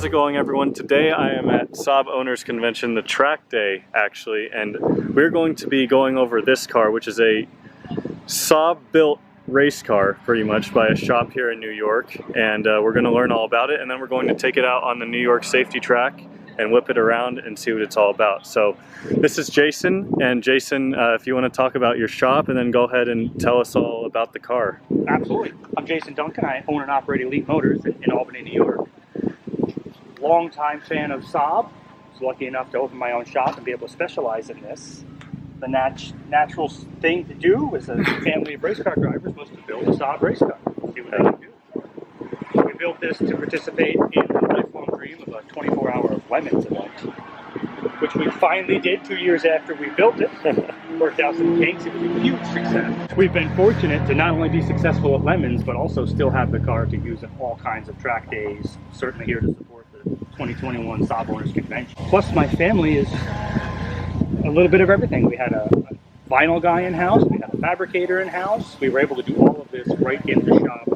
How's it going, everyone? Today I am at Saab Owners Convention, the track day actually, and we're going to be going over this car, which is a Saab built race car pretty much by a shop here in New York, and we're going to learn all about it, and then we're going to take it out on the New York safety track and whip it around and see what it's all about. So this is Jason, and Jason, if you want to talk about your shop and then go ahead and tell us all about the car. Absolutely. I'm Jason Duncan. I own and operate Elite Motors in Albany, New York. Longtime fan of Saab. Was lucky enough to open my own shop and be able to specialize in this. The natural thing to do as a family of race car drivers was to build a Saab race car. See what they can do. We built this to participate in the lifelong dream of a 24-hour Lemons event, which we finally did 2 years after we built it. Worked out some kinks. It was a huge success. We've been fortunate to not only be successful at Lemons, but also still have the car to use at all kinds of track days. Certainly here to support the 2021 Saab Owners Convention. Plus, my family is a little bit of everything. We had a vinyl guy in-house. We had a fabricator in-house. We were able to do all of this right in the shop.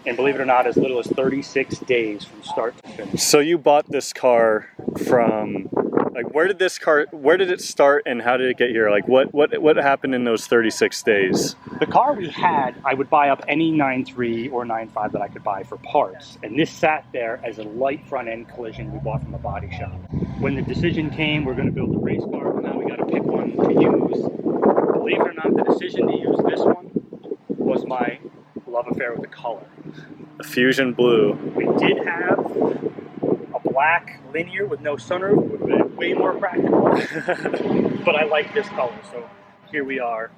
And believe it or not, as little as 36 days from start to finish. So you bought this car from, like, where did it start and how did it get here? Like, what happened in those 36 days? The car we had, I would buy up any 9.3 or 9.5 that I could buy for parts. And this sat there as a light front end collision we bought from a body shop. When the decision came, we're going to build a race car, but now we got to pick one to use. Believe it or not, the decision to use this one was my love affair with the color. The Fusion Blue. We did have a black linear with no sunroof, would have been way more practical. But I like this color, so here we are.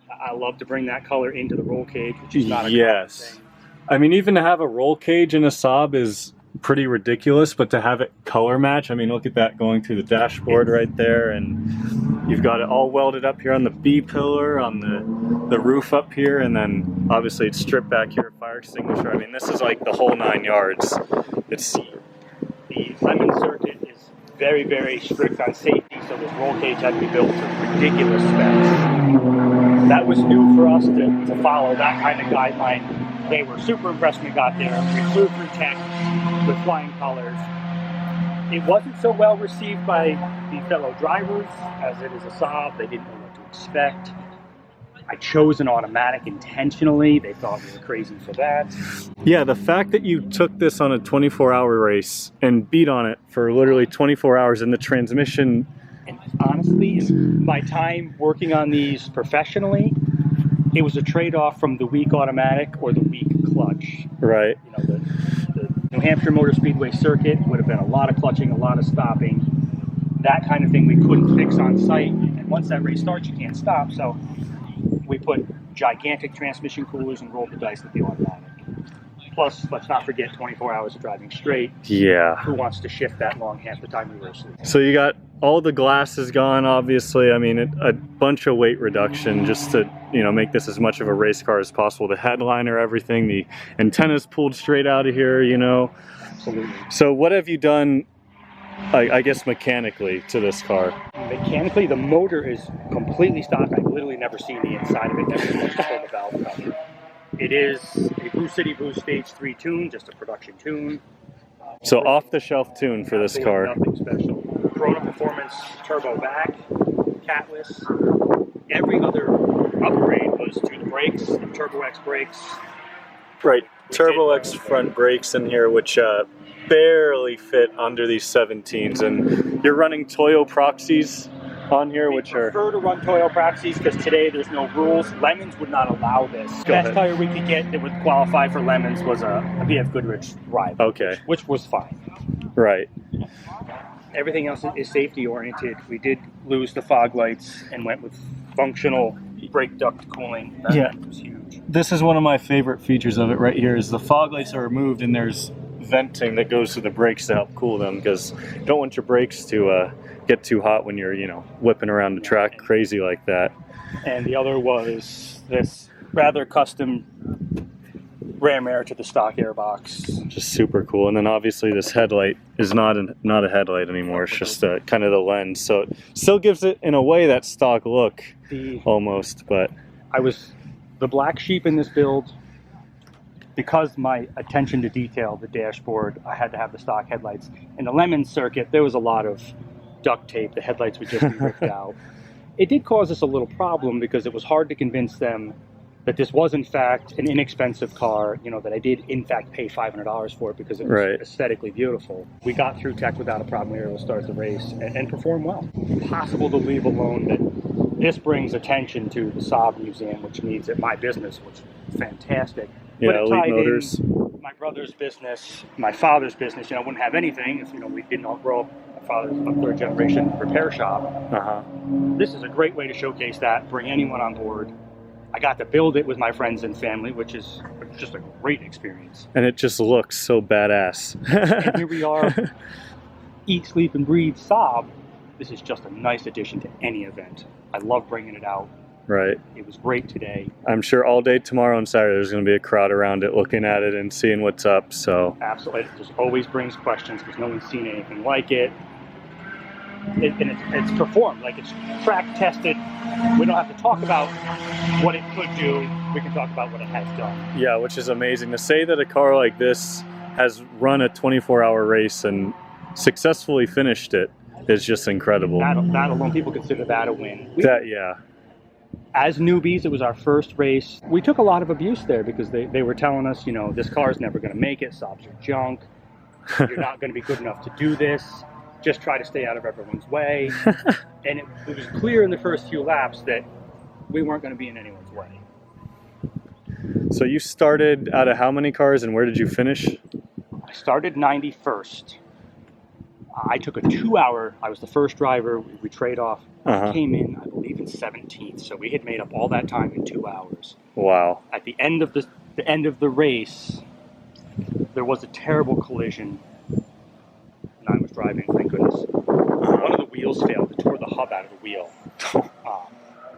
I love to bring that color into the roll cage, which is not a common thing. I mean, even to have a roll cage in a Saab is pretty ridiculous, but to have it color match, I mean, look at that going through the dashboard right there, and you've got it all welded up here on the B pillar, on the roof up here, and then obviously it's stripped back here, fire extinguisher. I mean, this is like the whole 9 yards. It's the Lemon circuit is very, very strict on safety, so this roll cage had to be built to ridiculous specs. That was new for us to follow that kind of guideline. They were super impressed when we got there. We flew through tech with flying colors. It wasn't so well received by the fellow drivers, as it is a Saab. They didn't know what to expect. I chose an automatic intentionally. They thought we were crazy for that. Yeah, the fact that you took this on a 24-hour race and beat on it for literally 24 hours in the transmission. And honestly, in my time working on these professionally, it was a trade-off from the weak automatic or the weak clutch. Right. You know, the New Hampshire Motor Speedway circuit would have been a lot of clutching, a lot of stopping. That kind of thing we couldn't fix on site. And once that race starts, you can't stop. So we put gigantic transmission coolers and rolled the dice with the automatic. Plus, let's not forget 24 hours of driving straight. Yeah. Who wants to shift that long half the time we were asleep? So you got all the glasses gone, obviously. I mean, a bunch of weight reduction just to, you know, make this as much of a race car as possible. The headliner, everything, the antennas pulled straight out of here, you know. Absolutely. So what have you done, I guess, mechanically to this car? Mechanically, the motor is completely stock. I've literally never seen the inside of it. Never touched the valve cover. It is a Blue City Blue Stage 3 tune, just a production tune. So off-the-shelf tune for this car. Nothing special. Corona Performance turbo back, catless. Every other upgrade was to the brakes, the Turbo X brakes. Right, Turbo X front brakes in here, which barely fit under these 17s. And you're running Toyo proxies on here, which are... We prefer to run Toyo proxies because today there's no rules. Lemons would not allow this. The best tire we could get that would qualify for Lemons was a BF Goodrich rival. Okay. Which was fine. Right. Everything else is safety oriented. We did lose the fog lights and went with functional brake duct cooling. That was huge. This is one of my favorite features of it right here is the fog lights are removed and there's venting that goes to the brakes to help cool them, because you don't want your brakes to get too hot when you're, you know, whipping around the track crazy like that. And the other was this rather custom ram air to the stock airbox. Just super cool. And then obviously this headlight is not a headlight anymore. It's just kind of the lens. So it still gives it, in a way, that stock look almost. But I was the black sheep in this build. because my attention to detail, the dashboard, I had to have the stock headlights. In the Lemon circuit, there was a lot of duct tape. The headlights would just be ripped out. It did cause us a little problem because it was hard to convince them that this was in fact an inexpensive car, you know, that I did in fact pay $500 for it because it was aesthetically beautiful. We got through tech without a problem. We were able to start the race and perform well. Impossible to leave alone that this brings attention to the Saab Museum, which means that my business was fantastic. Yeah, but it Elite tied Motors. in my brother's business, my father's business. You know, wouldn't have anything if, you know, we didn't all grow up. My father's a third generation repair shop. This is a great way to showcase that, bring anyone on board. I got to build it with my friends and family, which is just a great experience. And it just looks so badass. And here we are, eat, sleep, and breathe Saab. This is just a nice addition to any event. I love bringing it out. Right. It was great today. I'm sure all day tomorrow and Saturday there's going to be a crowd around it looking at it and seeing what's up. So absolutely, it just always brings questions because no one's seen anything like it. It's performed, like it's track tested. We don't have to talk about what it could do. We can talk about what it has done. Yeah, which is amazing. To say that a car like this has run a 24-hour race and successfully finished it is just incredible. That alone, people consider that a win. Yeah. As newbies, it was our first race. We took a lot of abuse there because they were telling us, you know, this car's never going to make it. Saabs are junk. You're not going to be good enough to do this. Just try to stay out of everyone's way. And it was clear in the first few laps that we weren't going to be in anyone's way. So you started out of how many cars and where did you finish? I started 91st. I took a 2-hour, I was the first driver, we trade off. I came in, I believe, in 17th, so we had made up all that time in 2 hours. Wow. At the end of the race, there was a terrible collision, and I was driving, thank goodness. One of the wheels failed, it tore the hub out of the wheel.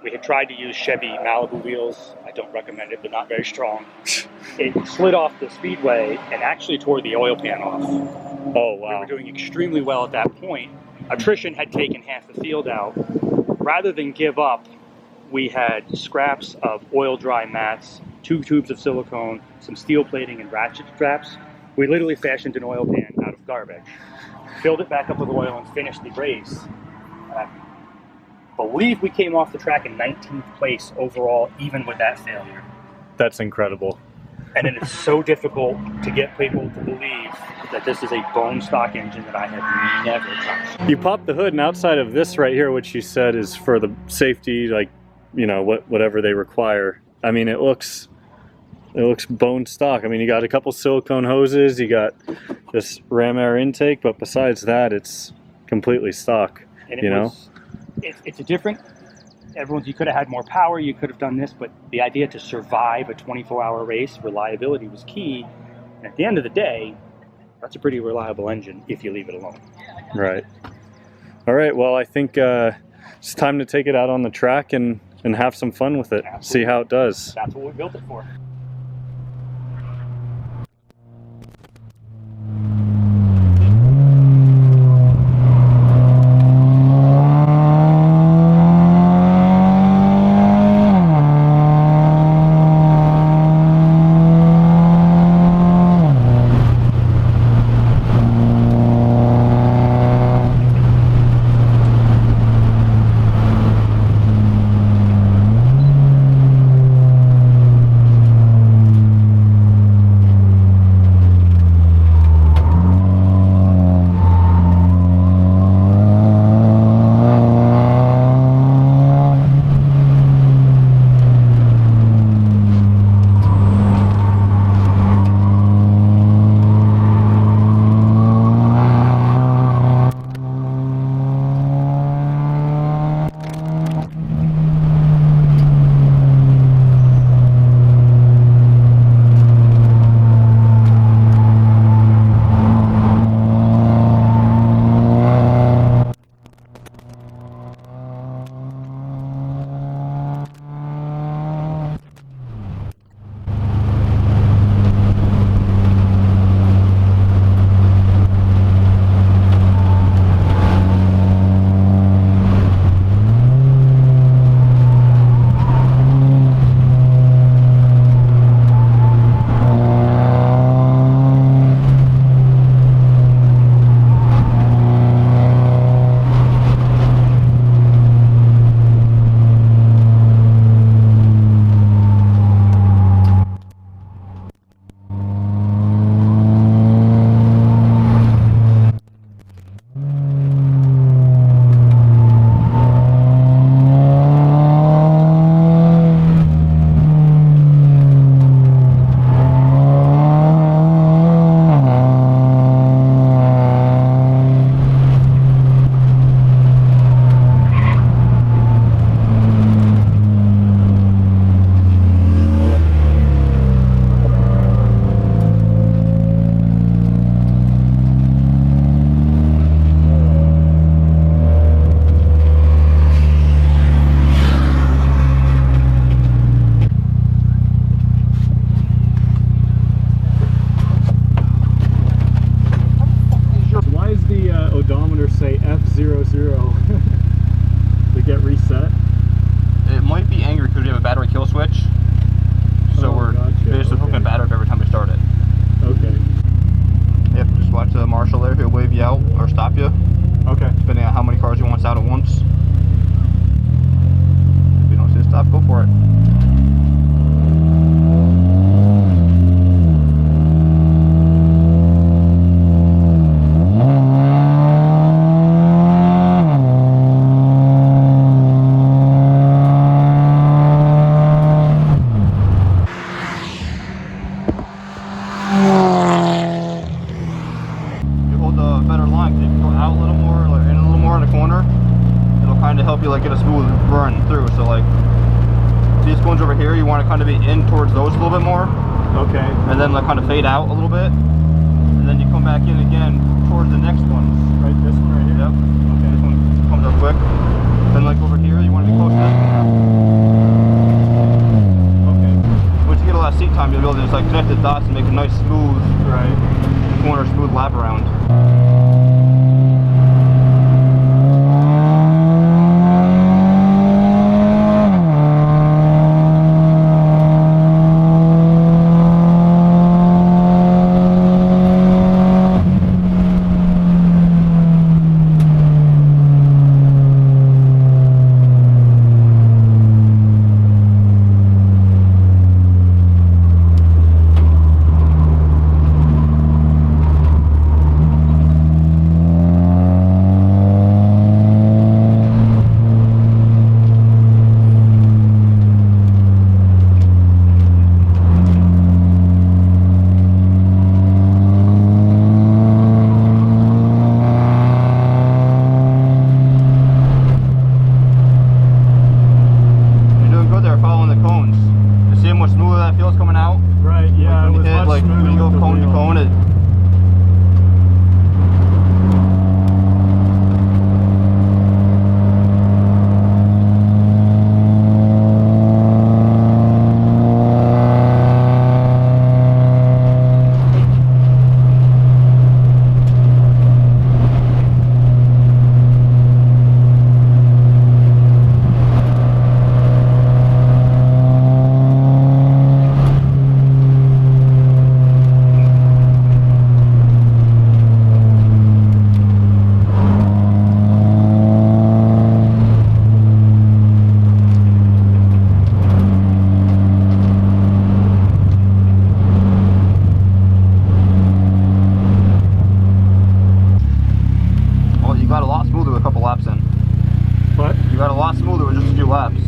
We had tried to use Chevy Malibu wheels. I don't recommend it, they're not very strong. It slid off the speedway and actually tore the oil pan off. Oh, wow. We were doing extremely well at that point. Attrition had taken half the field out. Rather than give up, we had scraps of oil dry mats, 2 tubes of silicone, some steel plating and ratchet straps. We literally fashioned an oil pan out of garbage, filled it back up with oil and finished the race. I believe we came off the track in 19th place overall, even with that failure. That's incredible. And it is so difficult to get people to believe that this is a bone stock engine that I have never touched. You popped the hood, and outside of this right here, which you said is for the safety, like, you know, whatever they require. I mean, it looks bone stock. I mean, you got a couple silicone hoses, you got this ram air intake, but besides that, it's completely stock. And it's a different. You could have had more power, you could have done this, but the idea to survive a 24-hour race, reliability was key. And at the end of the day, that's a pretty reliable engine if you leave it alone. Right. All right, well, I think it's time to take it out on the track and have some fun with it. Absolutely. See how it does. That's what we built it for. maybe in towards those a little bit more. Okay. And then like kind of fade out a little bit. And then you come back in again towards the next ones. Right, this one right here? Yep. Okay. This one comes up quick. Then like over here, you want to be close to this one. Okay. Once you get a lot of seat time, you'll be able to just like connect the dots and make a nice smooth corner, smooth lap around.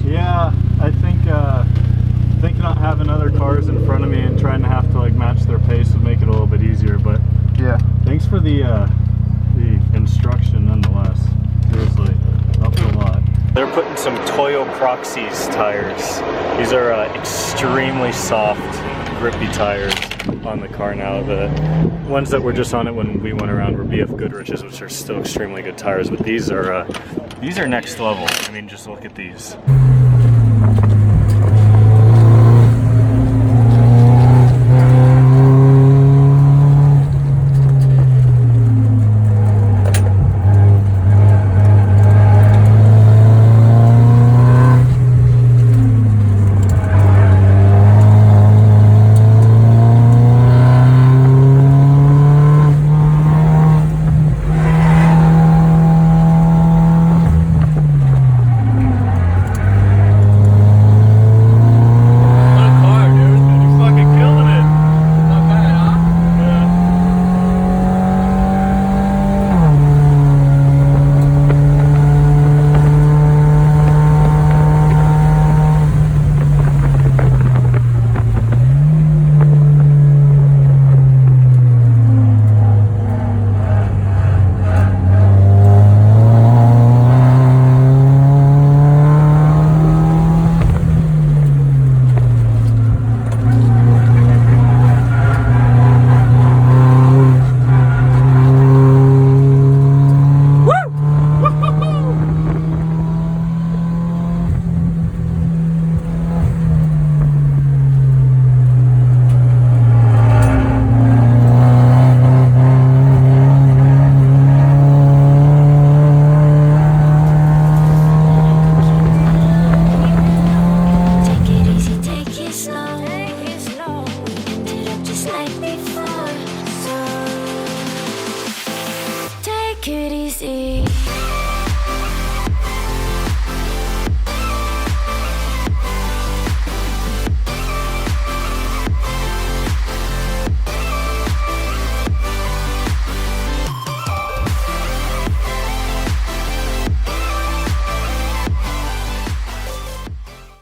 Yeah, I think thinking on having other cars in front of me and trying to have to like match their pace would make it a little bit easier. But yeah, thanks for the instruction nonetheless. Seriously, helps a lot. They're putting some Toyo Proxys tires. These are extremely soft, grippy tires on the car now. The ones that were just on it when we went around were BF Goodrich's, which are still extremely good tires. But these are next level. I mean, just look at these.